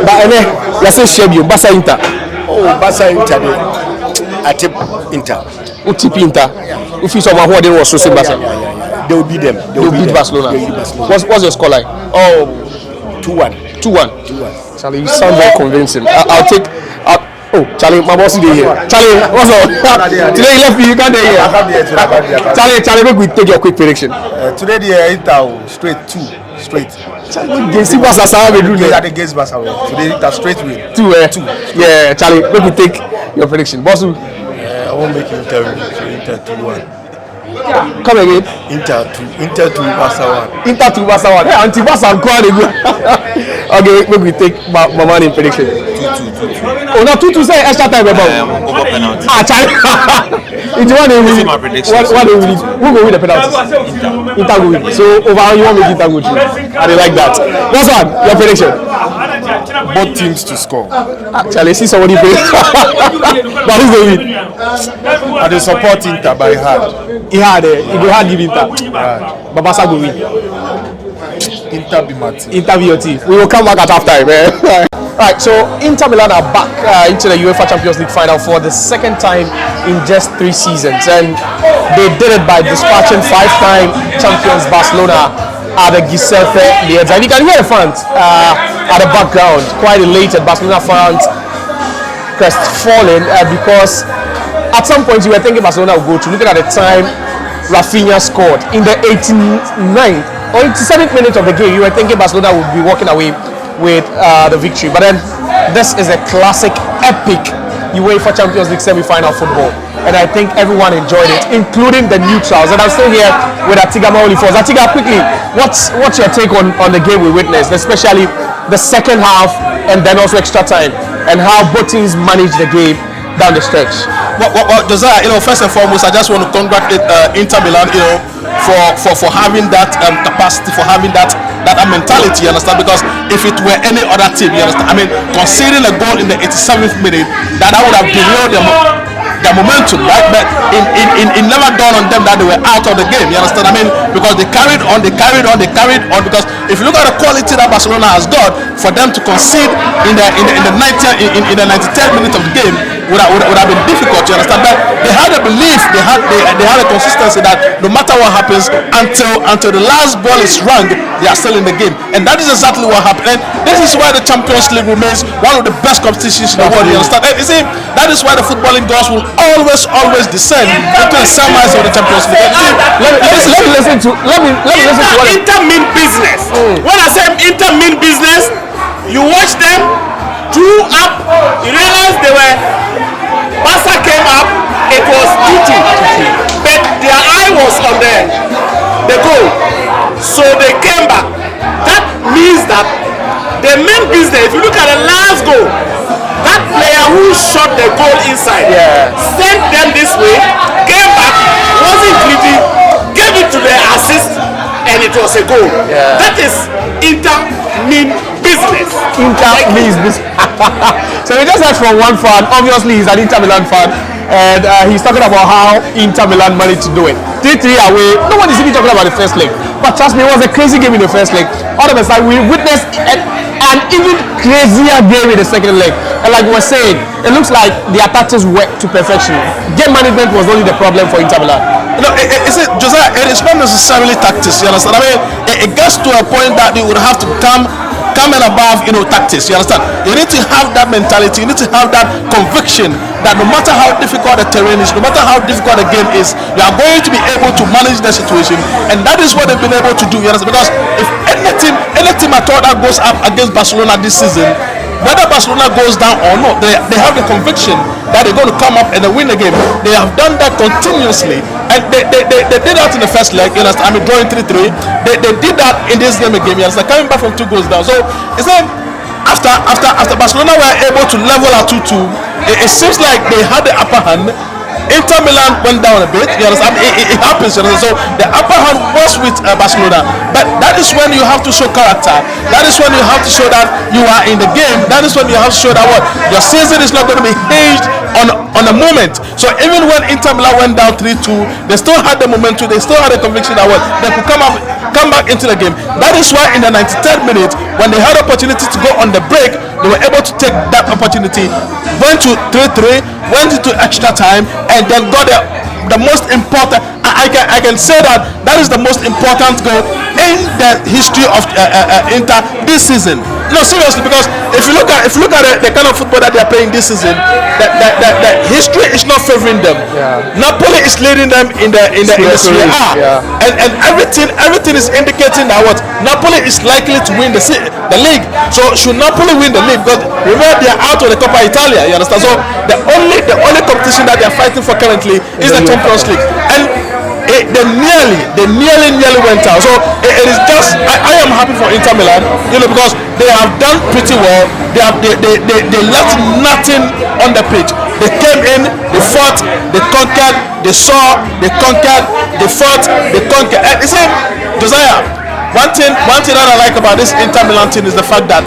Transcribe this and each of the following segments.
But let's say share you, Barca Inter. Oh, Barca Inter. I tip Inter. Who tip Inter? Who feels over who they was so Barca? They will beat them. They will beat Barcelona. What's your scoreline? Oh, 2-1. 2-1. Charlie, you sound very convincing. I'll take. Oh, Charlie, my boss is here. Charlie, what's up? Today you left me, you can't hear. Charlie, make we take your quick prediction. Today the Inter straight 2. Straight. Against Barca, against Barca. Today Inter straight win. 2. Yeah, Charlie, make we take your prediction. Boss, I won't make Inter win. So Inter 2-1. Come again. Inter 2, Barca 1. Inter 2, Barca 1. Yeah, anti-Barca and quite good. Okay, make we take my man in prediction. 2-2. Oh, no, 2-2 say extra time about. Over penalty. Charlie. It's one day we. My prediction. What do we? Who go win the penalty? Inter go win. So overall, you want to make Inter go through. I like that. That's one. Your prediction. Both teams to score. Charlie, see somebody play. But who's going to win? I dey support Inter by heart. He go hard give Inter. But Barca go win. Inter be my team. Inter be your team. We will come back at halftime, man. Right, so Inter Milan are back into the UEFA Champions League final for the second time in just 3 seasons, and they did it by dispatching 5-time champions Barcelona at the Giuseppe Meazza. And you can hear the fans at the background, quite elated. Barcelona fans crestfallen because at some point you were thinking Barcelona would go to. Looking at the time Rafinha scored in the 89th or 87th minute of the game, you were thinking Barcelona would be walking away with the victory. But then this is a classic, epic UEFA Champions League semi-final football, and I think everyone enjoyed it, including the neutrals. And I'm still here with Atiga Maolifos. Atiga, quickly, what's your take on the game we witnessed, especially the second half and then also extra time, and how both teams managed the game down the stretch? Well, Josiah, first and foremost, I just want to congratulate Inter Milan, for having that capacity, for having that mentality, you understand? Because if it were any other team, you understand? I mean, conceding a goal in the 87th minute, that would have derailed their momentum, right? But it never dawned on them that they were out of the game, you understand? I mean, because they carried on, because if you look at the quality that Barcelona has got, for them to concede in the 93rd minute of the game would have been difficult, you understand? But they had a belief, they had a consistency that no matter what happens, until the last ball is rung, they are still in the game. And that is exactly what happened. And this is why the Champions League remains one of the best competitions in the world, you understand? And you see, that is why the footballing gods will always descend into the semis of the Champions League. Let me listen to what Inter mean business. When I say Inter mean business, you watch them drew up, you realize Barca came up, it was 2-2, but their eye was on the goal, so they came back. That means that the main business, if you look at the last goal, that player who shot the goal inside, sent them this way, came back, wasn't greedy, gave it to the assist, and it was a goal. That is Inter mean business. Inter means this. So we just heard from one fan. Obviously, he's an Inter Milan fan, and he's talking about how Inter Milan managed to do it. 3-3 away. No one is even talking about the first leg, but trust me, it was a crazy game in the first leg. All of a sudden, we witnessed an even crazier game in the second leg. And like we were saying, it looks like the tactics worked to perfection. Game management was only the problem for Inter Milan. Josiah, it is not necessarily tactics, you understand? I mean, it gets to a point that you would have to come and above, tactics, you understand? You need to have that mentality, you need to have that conviction that no matter how difficult the terrain is, no matter how difficult the game is, you are going to be able to manage the situation, and that is what they've been able to do, you understand? Because if any team at all that goes up against Barcelona this season, whether Barcelona goes down or not, they have the conviction that they're going to come up and they win the game. They have done that continuously, and they did that in the first leg, you understand? I mean, drawing 3-3. They did that in this game again, you understand? Coming back from 2 goals down. So it's like after Barcelona were able to level at 2-2, it seems like they had the upper hand. Inter Milan went down a bit, you understand? It happens, you understand? So the upper hand was with Barcelona, But that is when you have to show character. That is when you have to show that you are in the game. That is when you have to show that what your season is not going to be hinged on a moment. So even when Inter Milan went down 3-2, they still had the momentum. They still had the conviction that what they could come back into the game. That is why in the 93rd minute, when they had opportunity to go on the break, they were able to take that opportunity. Went to 3-3, went into extra time, and then got the most important. I can say that is the most important goal in the history of Inter this season. No, seriously, because if you look at the kind of football that they are playing this season, the history is not favoring them. Yeah. Napoli is leading them in the Serie A, and everything is indicating that what Napoli is likely to win the league. So should Napoli win the league, because remember they are out of the Coppa Italia, you understand? So the only competition that they are fighting for currently is the Champions League, and they nearly went out. So it is just I am happy for Inter Milan, because they have done pretty well. They left nothing on the pitch. They came in, they fought, they conquered, they saw, they conquered, they fought, they conquered. And you see, Josiah, one thing that I like about this Inter Milan team is the fact that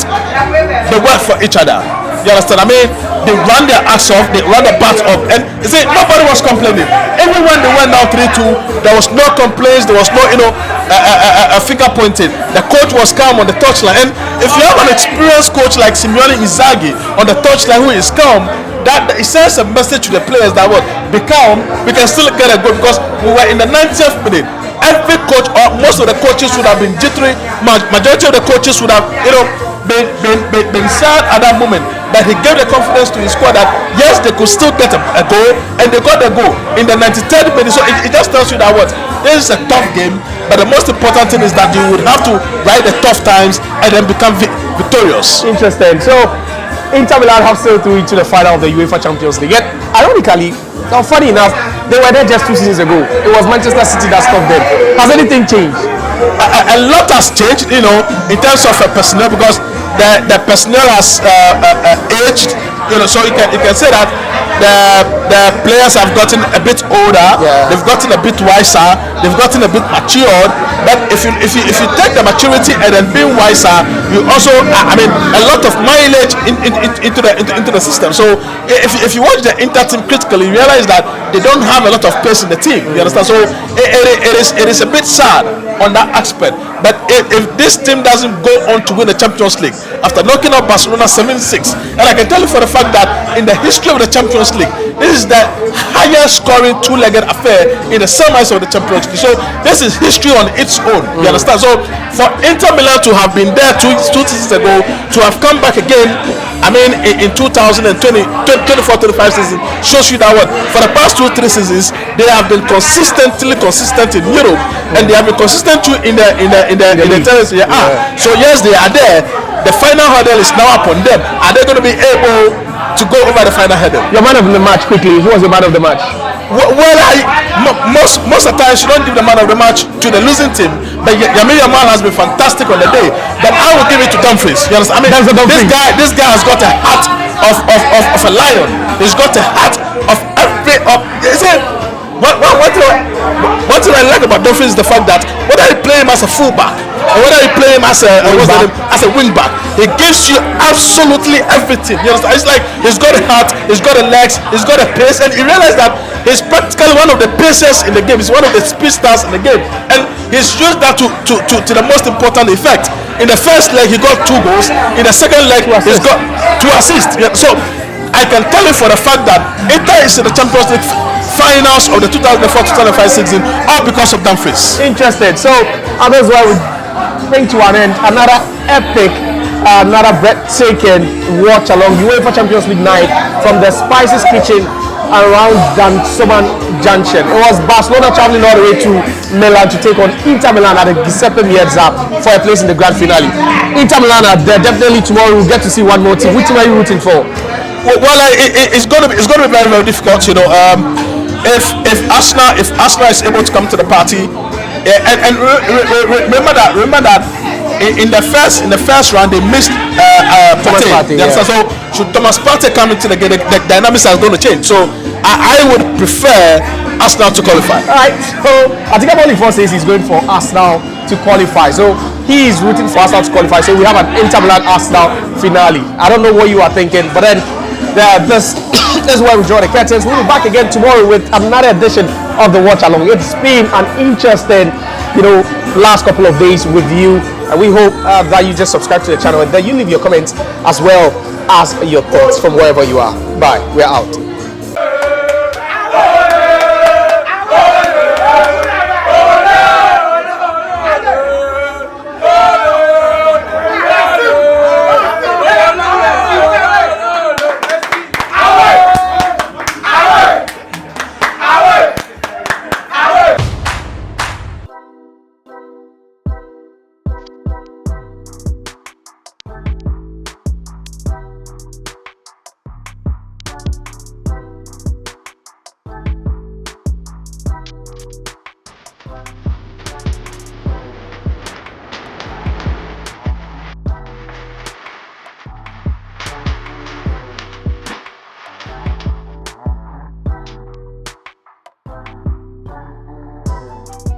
they work for each other. You understand? I mean, they ran their ass off, they ran their butts off, and you see, nobody was complaining. Even when they went down 3-2, there was no complaints, there was no, finger pointing. The coach was calm on the touchline. And if you have an experienced coach like Simeone Inzaghi on the touchline who is calm, that it sends a message to the players that what, be calm, we can still get a goal, because we were in the 90th minute. Every coach, or most of the coaches, would have been jittery. Majority of the coaches would have, been sad at that moment. But he gave the confidence to his squad that yes, they could still get a goal, and they got the goal in the 93rd minute. So it just tells you that what, this is a tough game, but the most important thing is that you would have to ride the tough times and then become victorious. Interesting. So Inter Milan have sailed through into the final of the UEFA Champions League. Yet, ironically, now funny enough, they were there just 2 seasons ago. It was Manchester City that stopped them. Has anything changed? A lot has changed, in terms of personnel, because the personnel has aged. So you can say that the players have gotten a bit older. Yeah. They've gotten a bit wiser. They've gotten a bit matured. But if you take the maturity and then being wiser, you also, a lot of mileage into the system. So if you watch the Inter team critically, you realize that they don't have a lot of pace in the team. You understand? So it is a bit sad on that aspect. But if this team doesn't go on to win the Champions League after knocking out Barcelona 7-6, and I can tell you for the fact that in the history of the Champions League, this is the highest scoring two-legged affair in the semis of the Champions League. So this is history on its own. You understand? So for Inter Milan to have been there two seasons ago, to have come back again, in 2024-25 season, shows you that what, for the past 2-3 seasons, they have been consistent in Europe, and they have been consistent too in the tennis. So yes, they are there. The final hurdle is now upon them. Are they going to be able to go over the final hurdle? Your man of the match, quickly. Who was your man of the match? Well, most of the times you don't give the man of the match to the losing team, but Lamine Yamal has been fantastic on the day. But I will give it to Dumfries. You understand? This guy has got a heart of a lion. He's got a heart of every. What I like about Dumfries is the fact that whether you play him as a fullback or whether you play him as a wing back, he gives you absolutely everything. You understand? It's like he's got a heart, he's got a legs, he's got a pace, and you realize that he's practically one of the pacers in the game. He's one of the speed stars in the game, and he's used that to the most important effect. In the first leg, he got 2 goals. In the second leg, he's got 2 assists. Yeah, so I can tell you for the fact that Inter is in the Champions League finals of the 2004-2005 season, all because of Dumfries. Interested. So others will bring to an end another epic, another breathtaking watch along UEFA Champions League night from the Spices Kitchen around Dansoman Junction. It was Barcelona traveling all the way to Milan to take on Inter Milan at the Giuseppe Meazza for a place in the grand finale. Inter Milan are there definitely tomorrow. We'll get to see one more team. Which team are you rooting for? Well, it's going to be very, very difficult. If Arsenal is able to come to the party, and remember that in the first round they missed Partey. So should Thomas Partey come into the game, the dynamics are going to change. So I would prefer Arsenal to qualify. All right, so Atikabolifor says he's going for Arsenal to qualify. So he is rooting for Arsenal to qualify. So we have an Inter Milan Arsenal finale. I don't know what you are thinking, but then this is where we draw the curtains. We'll be back again tomorrow with another edition of the Watch Along. It's been an interesting, last couple of days with you, and we hope that you just subscribe to the channel and that you leave your comments as well as your thoughts from wherever you are. Bye. We're out.